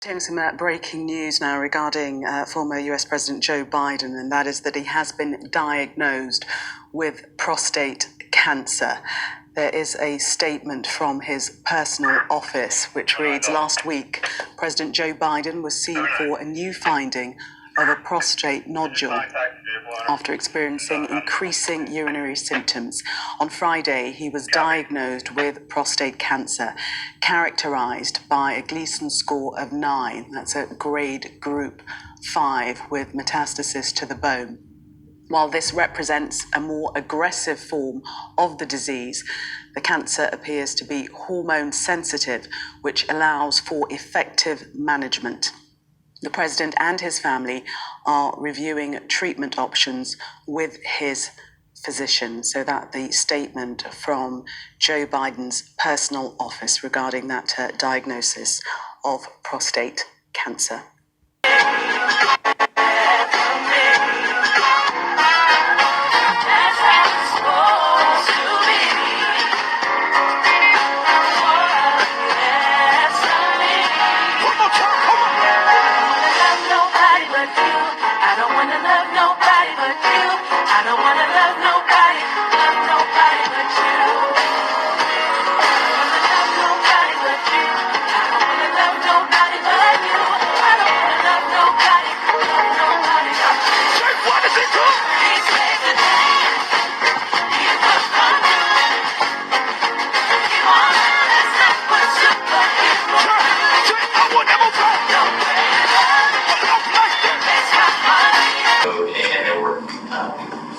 Some breaking news now regarding former US President Joe Biden, and that is that he has been diagnosed with prostate cancer. There is a statement from his personal office which reads, "Last week, President Joe Biden was seen for a new finding of a prostate nodule after experiencing increasing urinary symptoms. On Friday, he was diagnosed with prostate cancer, characterized by a Gleason score of 9. That's a grade group 5 with metastasis to the bone. While this represents a more aggressive form of the disease, the cancer appears to be hormone sensitive, which allows for effective management. The president and his family are reviewing treatment options with his physician." So that the statement from Joe Biden's personal office regarding that diagnosis of prostate cancer.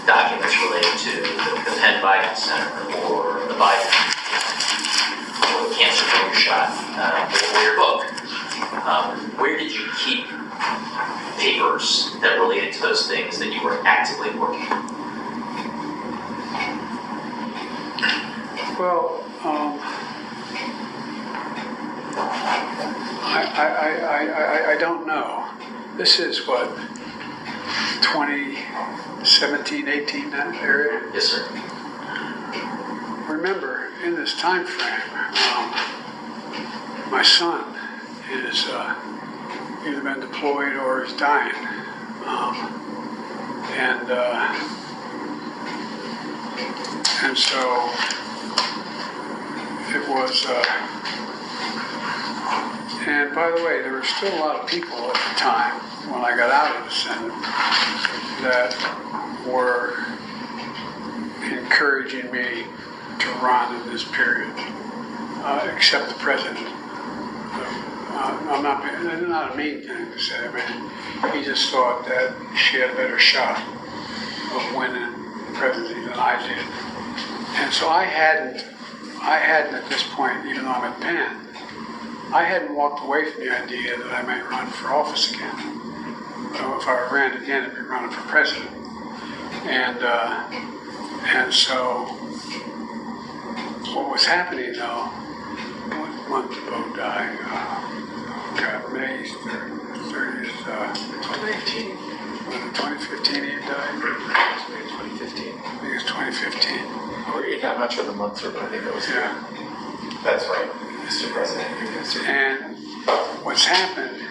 Documents related to the Penn Biden Center or the Biden or the cancer for your shot or your book. Where did you keep papers that related to those things that you were actively working on? Well, I don't know. This is what, 2017, 18, that area? Yes, sir. Remember, in this time frame, my son is either been deployed or is dying. And so it was, and by the way, there were still a lot of people at the time when I got out of the Senate that were encouraging me to run in this period, except the president. It's not a mean thing to say. I mean, he just thought that she had a better shot of winning the presidency than I did. And so I hadn't at this point, even though I'm at Penn, I hadn't walked away from the idea that I might run for office again. If I ran again, I'd be running for president. And so what was happening though, what month did Bo die? May 30th, 2018. Was it 2015 he died? Maybe 2015. I think it's 2015. I'm not sure the months are, but I think it was. Yeah. That's right, Mr. President. And what's happened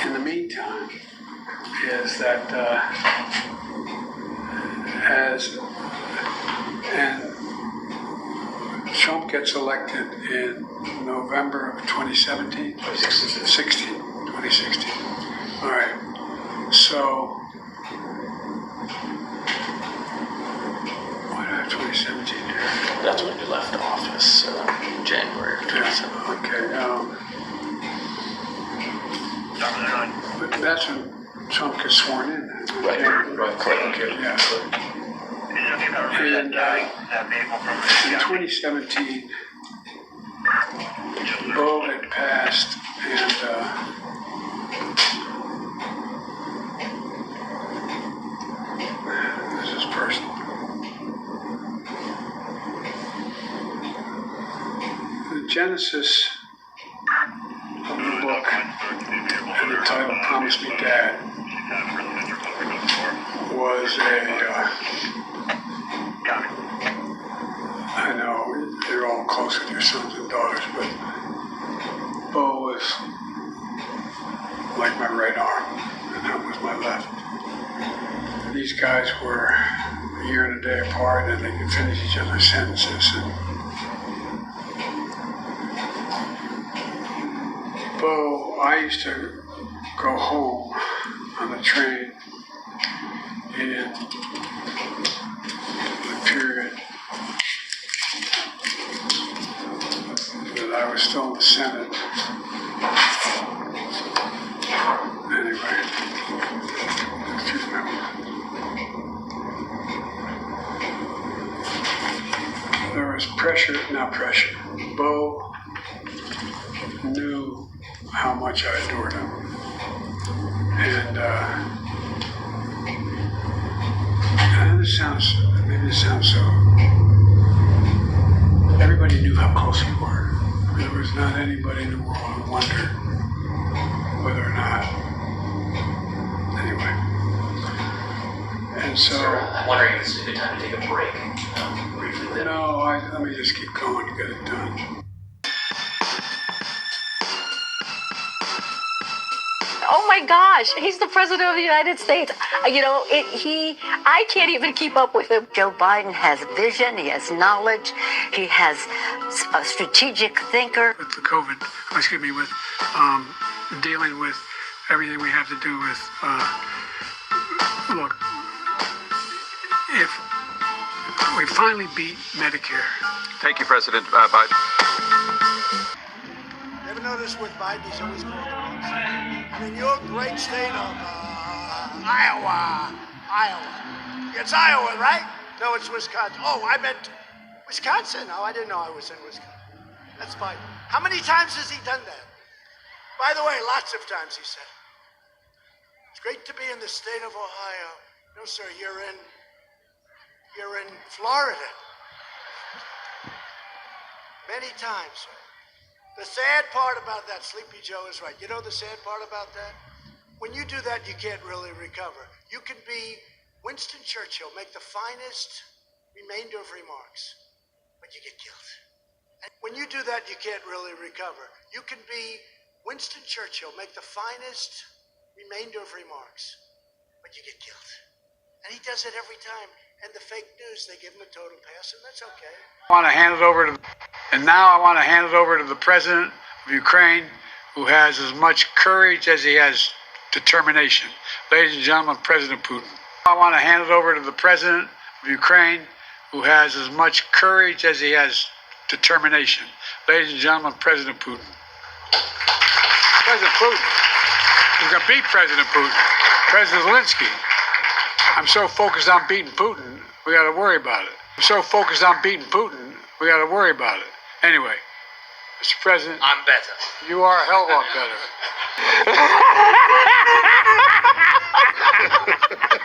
in the meantime is that Trump gets elected in November of 2017? 2016. All right. So, what did I have 2017 here? That's when you left office, January of 2017. Okay. But that's when Trump gets sworn in. Right, correct. Okay, yeah. And in 2017, Bo had passed, and this is personal. The genesis of the book and the title "Promise Me Dad" was I know you're all close with your sons and daughters, but Bo was like my right arm, and that was my left. These guys were a year and a day apart, and they could finish each other's sentences. And Bo, I used to go home on the train in the period that I was still in the Senate. Anyway, excuse me. There was pressure, not pressure. Bo knew how much I adored him. And this sounds, maybe this sounds so, everybody knew how close we were. There was not anybody in the world who wondered whether or not, anyway. And so, I'm wondering if this is a good time to take a break, briefly. No, let me just keep going to get it done. Oh my gosh, he's the president of the United States. You know, I can't even keep up with him. Joe Biden has vision, he has knowledge, he has a strategic thinker. With the COVID, with dealing with everything we have to do with, look, if we finally beat Medicare. Thank you, President Biden. Ever notice with Biden, he's always going to the wrong side. I mean, your great state of Iowa. It's Iowa, right? No, it's Wisconsin. Oh, I meant Wisconsin. Oh, I didn't know I was in Wisconsin. That's Biden. How many times has he done that? By the way, lots of times he said, it's great to be in the state of Ohio. No, sir, you're in Florida. Many times, sir. The sad part about that, Sleepy Joe is right. You know the sad part about that? When you do that, you can't really recover. You can be Winston Churchill, make the finest remainder of remarks, but you get killed. And when you do that, you can't really recover. You can be Winston Churchill, make the finest remainder of remarks, but you get killed. And he does it every time. And the fake news, they give him a total pass, and that's okay. I want to hand it over to, and now I want to hand it over to the president of Ukraine, who has as much courage as he has determination. Ladies and gentlemen, President Putin. I want to hand it over to the president of Ukraine, who has as much courage as he has determination. Ladies and gentlemen, President Putin. President Putin. He's going to beat President Putin. President Zelensky. I'm so focused on beating Putin, we got to worry about it. I'm so focused on beating Putin, we got to worry about it. Anyway, Mr. President. I'm better. You are a hell of a lot better.